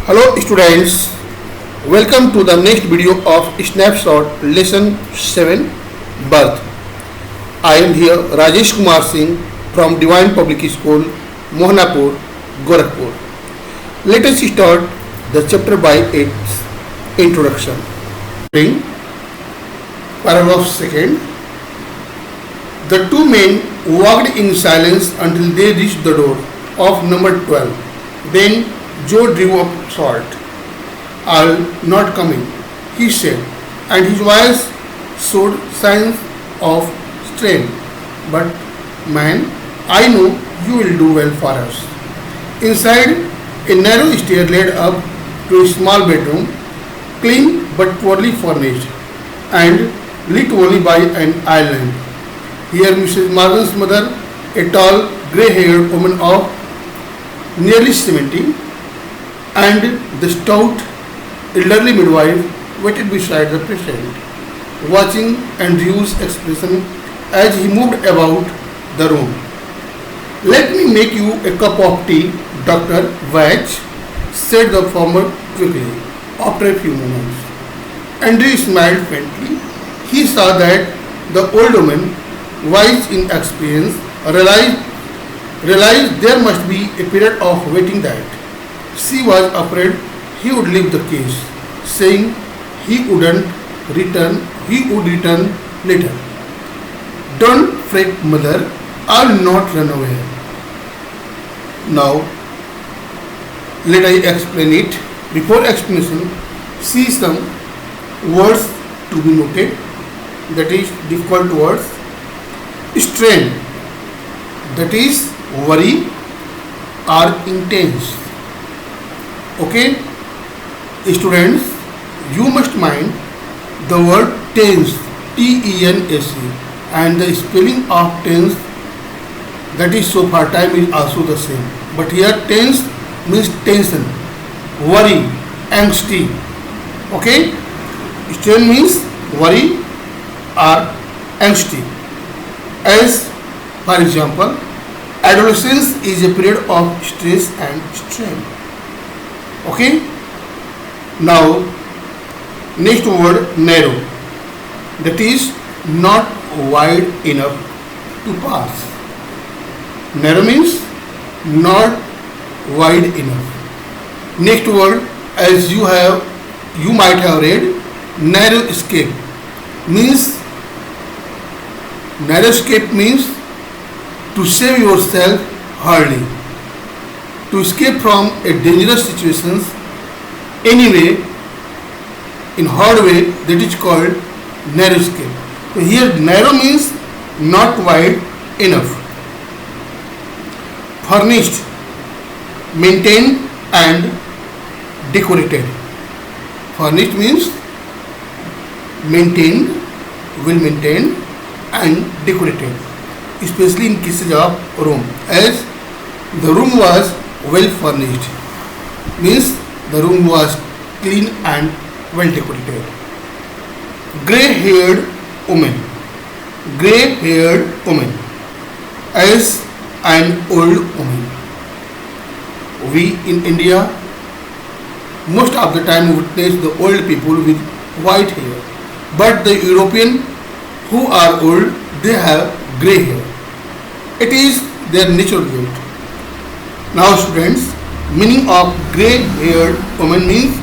Hello students, welcome to the next video of Snapshot Lesson 7 Birth. I am here Rajesh Kumar Singh from Divine Public School, Mohanapur, Gorakhpur. Let us start the chapter by its introduction. Paragraph 2. The two men walked in silence until they reached the door of number 12. Then Joe drew up short. "I'll not come in," he said, and his voice showed signs of strain. "But man, I know you will do well for us." Inside, a narrow stair led up to a small bedroom, clean but poorly furnished, and lit only by an oil lamp. Here Mrs. Morgan's mother, a tall, grey-haired woman of nearly 70, and the stout, elderly midwife waited beside the patient, watching Andrew's expression as he moved about the room. "Let me make you a cup of tea, Dr. Vatch," said the former quickly, after a few moments. Andrew smiled faintly. He saw that the old woman, wise in experience, realized there must be a period of waiting, that she was afraid he would leave the case, saying he would return later. "Don't fret, mother, I'll not run away." Now, let I explain it. Before explanation, see some words to be noted, that is difficult words. Strain, that is worry or intense. Okay, students, you must mind the word tense, T-E-N-S-E, and the spelling of tense, that is so far time is also the same. But here tense means tension, worry, angsty. Okay, strain means worry or angsty. As for example, adolescence is a period of stress and strain. Okay, now next word, narrow, that is not wide enough to pass. Narrow means not wide enough. Next word, as you might have read, narrow escape means to save yourself hurriedly, to escape from a dangerous situation anyway, in hard way, that is called narrow escape. So here narrow means not wide enough. Furnished, maintained and decorated. Furnished means maintained, well maintained and decorated, especially in cases of room. As the room was well furnished, means the room was clean and well decorated. Grey-haired woman, as an old woman. We in India most of the time witness the old people with white hair, but the European who are old, they have grey hair. It is their natural gift. Now students, meaning of grey-haired woman means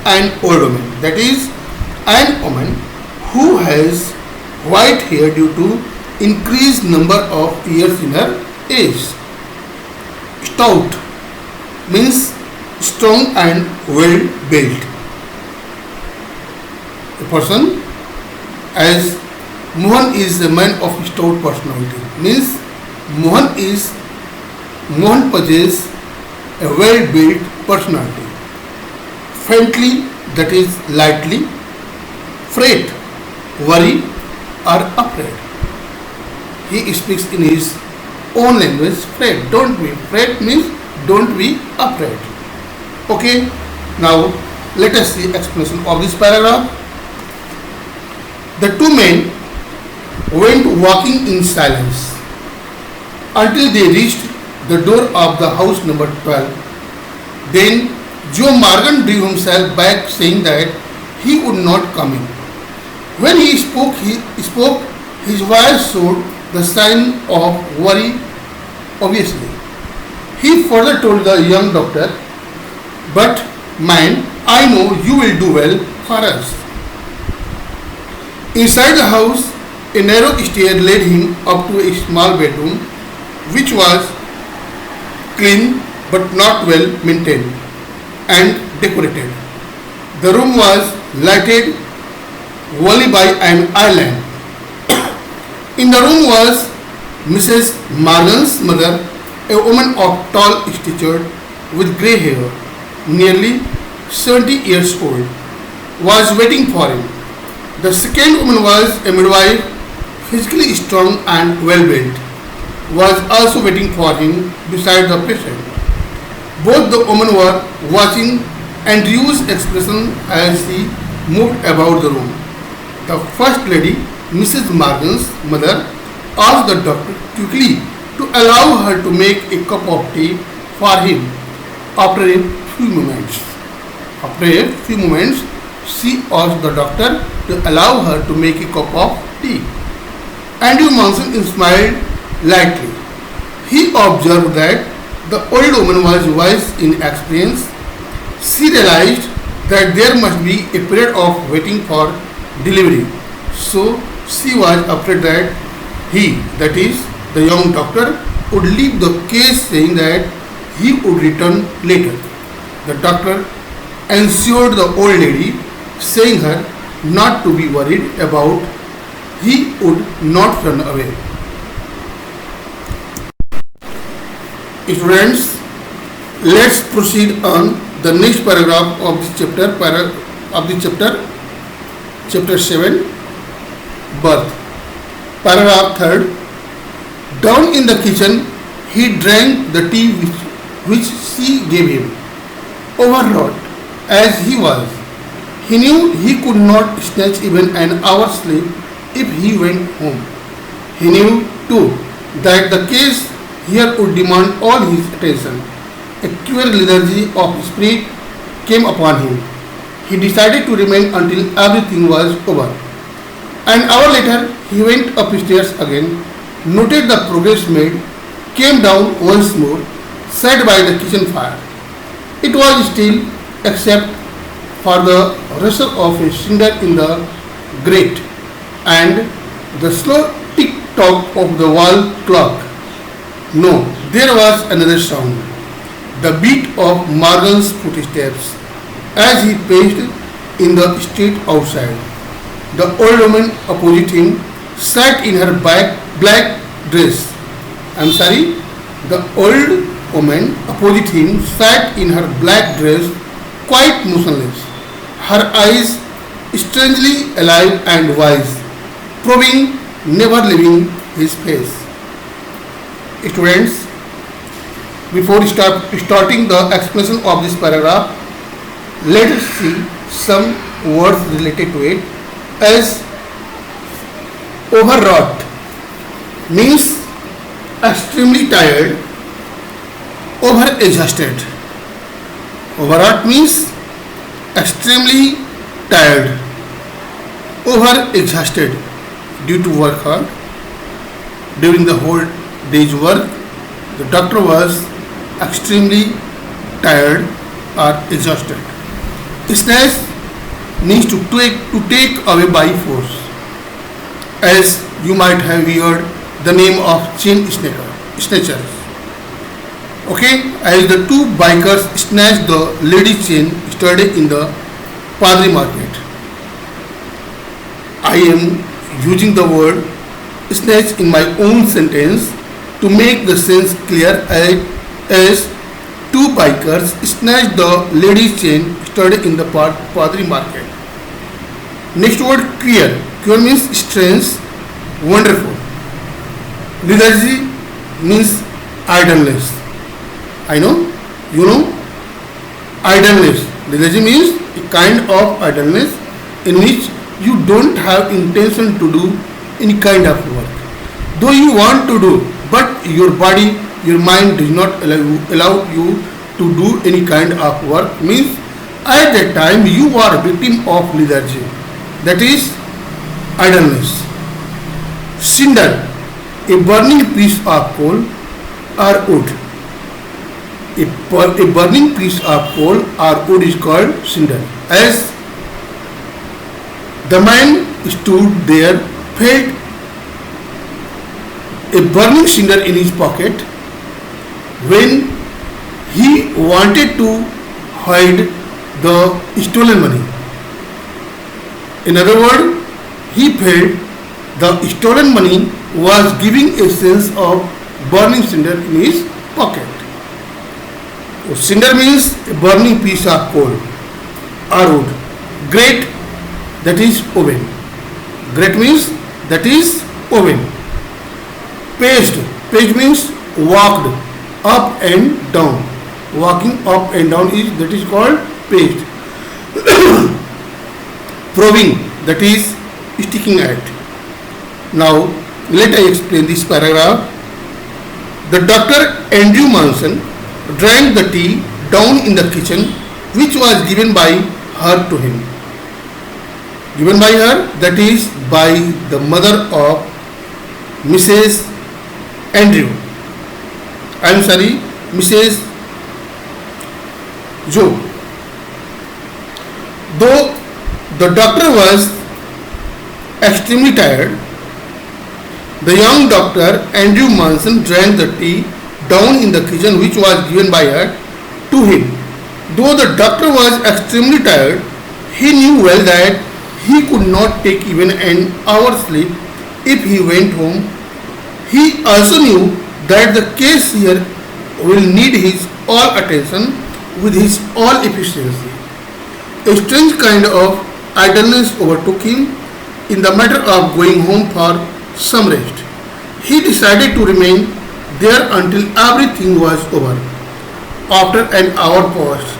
an old woman, that is an woman who has white hair due to increased number of years in her age. Stout means strong and well built. A person, as Mohan is a man of stout personality, means Mohan possesses a well built personality. Friendly, that is lightly. Fret, worry or afraid. He speaks in his own language. Fret, don't be. Fret means don't be afraid. Okay, now let us see explanation of this paragraph. The two men went walking in silence until they reached the door of the house number 12. Then Joe Morgan drew himself back, saying that he would not come in. When he spoke, his voice showed the sign of worry, obviously. He further told the young doctor, "But, man, I know you will do well for us." Inside the house, a narrow stair led him up to a small bedroom, which was clean but not well maintained and decorated. The room was lighted only by an island. In the room was Mrs. Morgan's mother, a woman of tall stature with grey hair, nearly 70 years old, was waiting for him. The second woman was a midwife, physically strong and well built, was also waiting for him beside the patient. Both the women were watching Andrew's expression as he moved about the room. The first lady, Mrs. Morgan's mother, asked the doctor quickly to allow her to make a cup of tea for him. After a few moments, she asked the doctor to allow her to make a cup of tea. Andrew Monson smiled lightly. He observed that the old woman was wise in experience. She realized that there must be a period of waiting for delivery. So she was afraid that he, that is, the young doctor, would leave the case, saying that he would return later. The doctor assured the old lady, saying her not to be worried about he would not run away. Students, let's proceed on the next paragraph of this chapter 7, birth. Paragraph 3rd. Down in the kitchen, he drank the tea which she gave him. Overwrought as he was, he knew he could not snatch even an hour's sleep if he went home. He knew, too, that the case here would demand all his attention. A queer lethargy of spirit came upon him. He decided to remain until everything was over. An hour later, he went upstairs again, noted the progress made, came down once more, sat by the kitchen fire. It was still, except for the rustle of a cinder in the grate and the slow tick-tock of the wall clock. No, there was another sound, the beat of Morgan's footsteps as he paced in the street outside. The old woman opposite him sat in her black dress. The old woman opposite him sat in her black dress, quite motionless, her eyes strangely alive and wise, probing, never leaving his face. Students, before starting the explanation of this paragraph, let us see some words related to it. As overwrought means extremely tired, over-exhausted. Overwrought means extremely tired, over-exhausted due to work hard. During the whole day's work, the doctor was extremely tired or exhausted. Snatch means to take away by force. As you might have heard the name of chain snatchers. Okay, as the two bikers snatched the lady's chain stored in the Padri market. I am using the word snatch in my own sentence to make the sense clear, as two bikers snatched the lady's chain stored in the Padri market. Next word, queer. Queer means strange, wonderful. Lethargy means idleness. I know, you know, idleness. Lethargy means a kind of idleness in which you don't have intention to do any kind of work. Though you want to do, but your body, your mind does not allow you to do any kind of work means at that time you are a victim of lethargy, that is idleness. Cinder, a burning piece of coal or wood. A burning piece of coal or wood is called cinder. As the man stood there, felt a burning cinder in his pocket when he wanted to hide the stolen money. In other words, he felt the stolen money was giving a sense of burning cinder in his pocket. So cinder means a burning piece of coal or wood. Grate, that is oven. Grate means that is oven. Paced, paced means walked up and down. Walking up and down that is called paced. Probing, that is sticking at. Now let I explain this paragraph. The Dr. Andrew Manson drank the tea down in the kitchen which was given by her to him. Given by her, that is by the mother of Mrs. Andrew. I am sorry, Mrs. Joe. Though the doctor was extremely tired, the young doctor Andrew Manson drank the tea down in the kitchen which was given by her to him. Though the doctor was extremely tired, he knew well that he could not take even an hour's sleep if he went home. He also knew that the case here will need his all attention with his all efficiency. A strange kind of idleness overtook him in the matter of going home for some rest. He decided to remain there until everything was over. After an hour passed,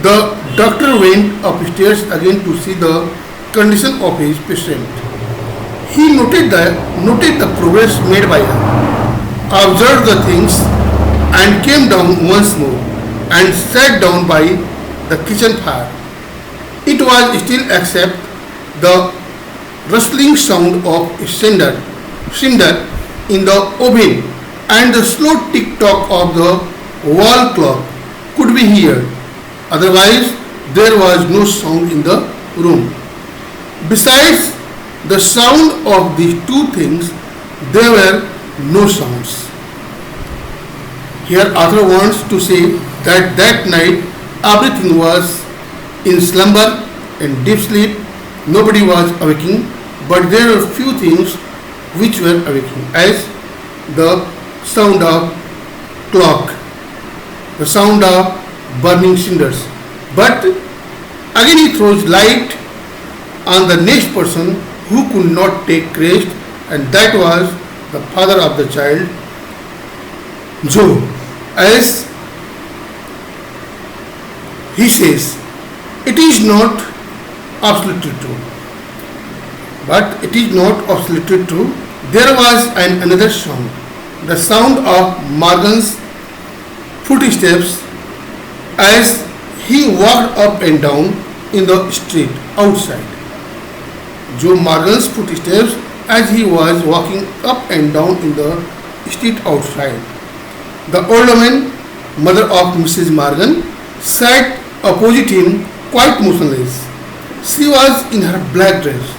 the doctor went upstairs again to see the condition of his patient. He noted the progress made by her, observed the things, and came down once more and sat down by the kitchen fire. It was still except the rustling sound of cinder in the oven and the slow tick-tock of the wall clock could be heard. Otherwise, there was no sound in the room. Besides the sound of these two things, there were no sounds. Here author wants to say that night everything was in slumber and deep sleep. Nobody was awaking, but there were few things which were awaking, as the sound of clock, the sound of burning cinders. But again he throws light on the next person who could not take rest, and that was the father of the child, Joe. As he says, it is not absolutely true. But it is not absolutely true. There was another sound, the sound of Morgan's footsteps as he walked up and down in the street outside. Joe Morgan's footsteps as he was walking up and down in the street outside. The old woman, mother of Mrs. Morgan, sat opposite him quite motionless. She was in her black dress.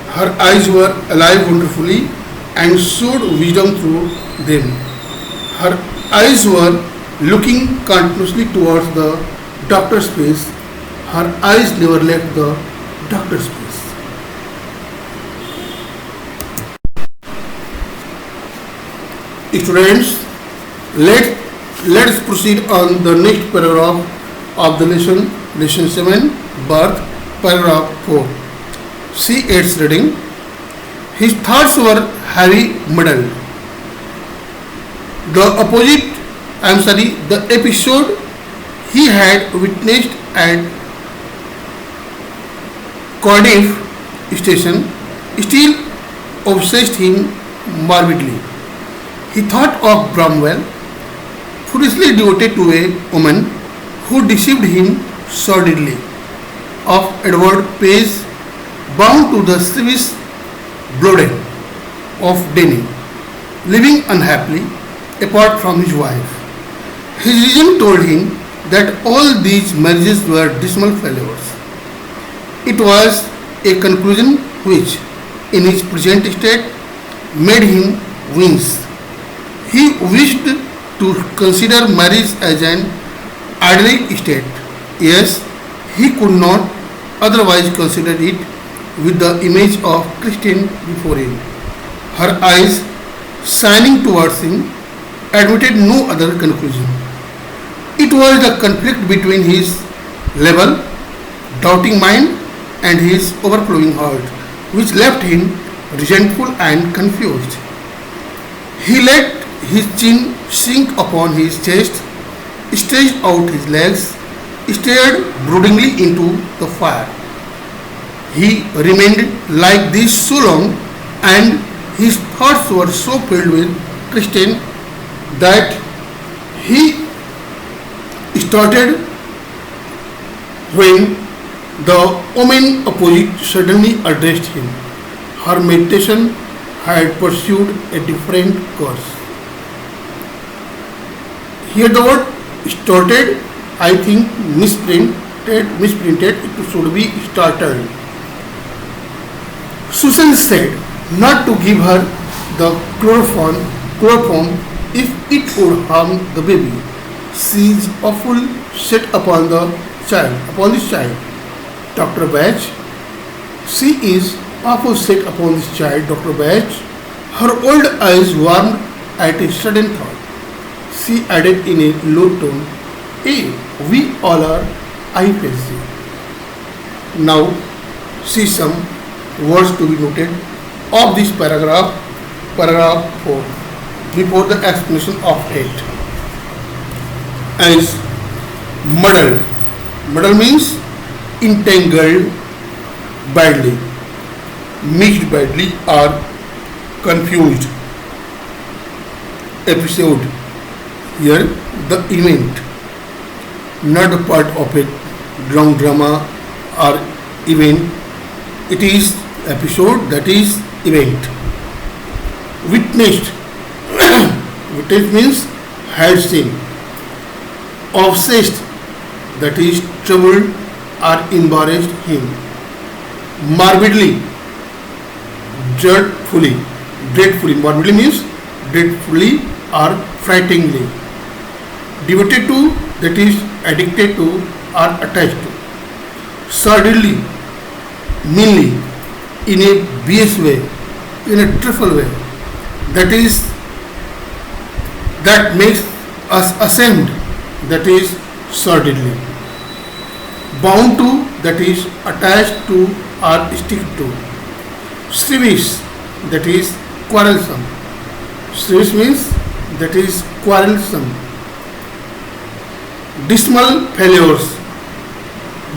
Her eyes were alive wonderfully and showed wisdom through them. Her eyes were looking continuously towards the doctor's face. Her eyes never left the doctor's face. Students, let's proceed on the next paragraph of the lesson 7, birth, paragraph 4. See its reading. His thoughts were heavy muddled. The episode he had witnessed at Cardiff station still obsessed him morbidly. He thought of Bromwell, foolishly devoted to a woman who deceived him sordidly. Of Edward Page, bound to the Swiss Bloden of Denny, living unhappily apart from his wife. His reason told him that all these marriages were dismal failures. It was a conclusion which, in his present state, made him wince. He wished to consider marriage as an idyllic state. Yes, he could not otherwise consider it with the image of Christine before him. Her eyes, shining towards him, admitted no other conclusion. It was the conflict between his level, doubting mind and his overflowing heart which left him resentful and confused. He let his chin sink upon his chest, stretched out his legs, stared broodingly into the fire. He remained like this so long, and his thoughts were so filled with Christian that he started when the woman opposite suddenly addressed him. Her meditation had pursued a different course. Here the word started, I think misprinted, it should be startled. Susan said not to give her the chloroform if it would harm the baby. She is awful set upon this child. Dr. Batch, she is awful set upon this child, Dr. Batch. Her old eyes warmed at a sudden thought. She added in a low tone, we all are, I fancy. Now, see some words to be noted of this paragraph 4, before the explanation of it. As muddled. Muddled means entangled badly, mixed badly, or confused. Episode. Here the event, not a part of a long drama or event. It is episode, that is event. Witnessed. Witnessed means had seen. Obsessed, that is troubled or embarrassed him. Morbidly, dreadfully. Morbidly means dreadfully or frighteningly. Devoted to, that is addicted to or attached to. Sordidly, meanly, in a BS way, in a truthful way, that makes us ashamed, that is sordidly. Bound to, that is attached to or stick to. Shrewish, that is quarrelsome. Shrewish means that is quarrelsome. Dismal failures,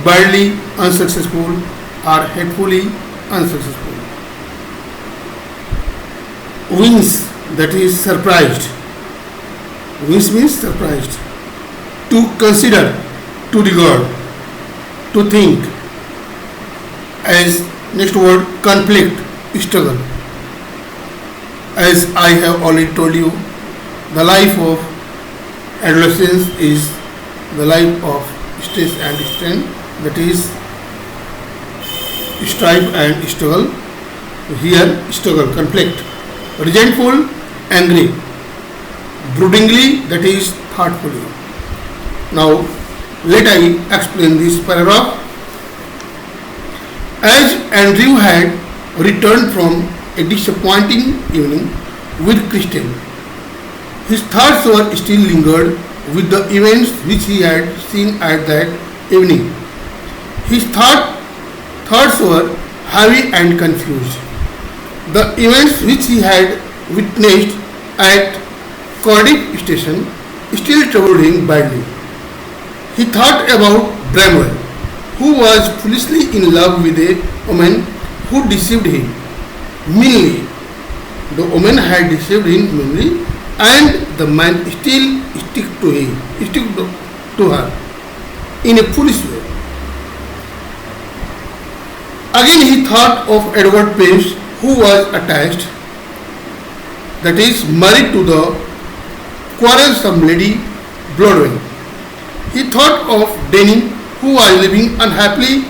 badly unsuccessful or hatefully unsuccessful. Wince, that is surprised. Wince means surprised. To consider, to regard, to think. As next word, conflict, struggle. As I have already told you, the life of adolescence is the life of stress and strain, that is strife and struggle. Here struggle, conflict. Resentful, angry. Broodingly, that is thoughtfully. Now let I explain this paragraph. As Andrew had returned from a disappointing evening with Christian, his thoughts were still lingered with the events which he had seen at that evening. His thoughts were heavy and confused. The events which he had witnessed at Cardiff station still troubled him badly. He thought about Bramwell, who was foolishly in love with a woman who deceived him meanly. The woman had deceived him meanly, and the man still stick to her in a foolish way. Again he thought of Edward Page, who was attached, that is married to the quarrelsome Lady Bloodwell. He thought of Denny, who was living unhappily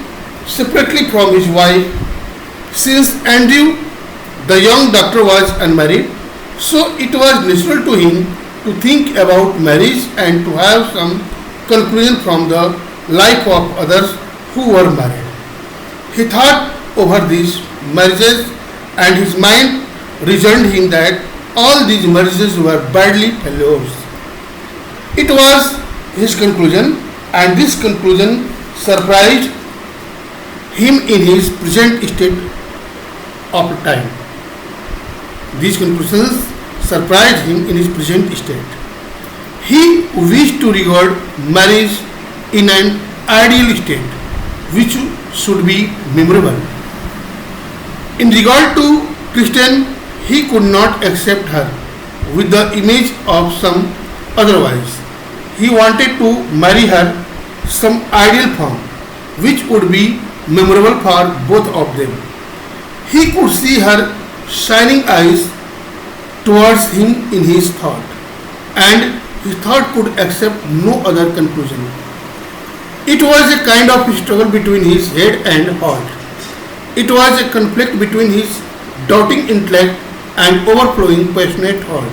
separately from his wife, since Andrew, the young doctor, was unmarried. So it was natural to him to think about marriage and to have some conclusion from the life of others who were married. He thought over these marriages and his mind reasoned him that all these marriages were badly failures. It was his conclusion, and this conclusion surprised him in his present state of time. These conclusions surprised him in his present state. He wished to regard marriage in an ideal state, which should be memorable. In regard to Christian, he could not accept her with the image of some otherwise. He wanted to marry her some ideal form, which would be memorable for both of them. He could see her shining eyes towards him in his thought, and his thought could accept no other conclusion. It was a kind of struggle between his head and heart. It was a conflict between his doubting intellect and overflowing passionate heart,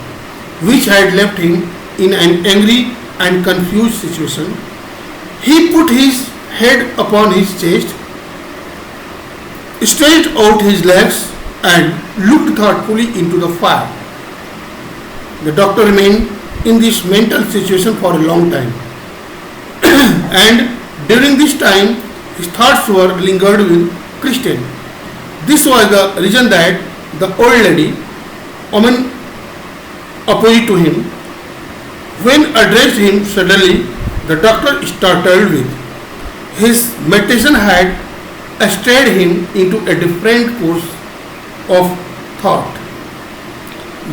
which had left him in an angry and confused situation. He put his head upon his chest, stretched out his legs, and looked thoughtfully into the fire. The doctor remained in this mental situation for a long time, and during this time his thoughts were lingered with Christian. This was the reason that the old lady, woman opposite to him, when addressed him suddenly, the doctor startled with. His meditation had steered him into a different course of thought.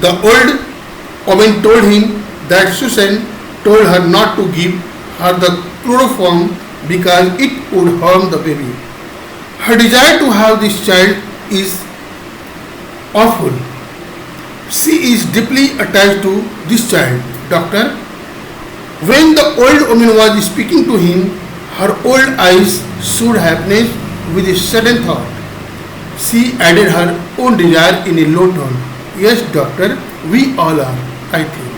The old woman told him that Susan told her not to give her the chloroform because it would harm the baby. Her desire to have this child is awful. She is deeply attached to this child, doctor. When the old woman was speaking to him, her old eyes showed happiness with a sudden thought. She added her own desire in a low tone. Yes, doctor, we all are, I think.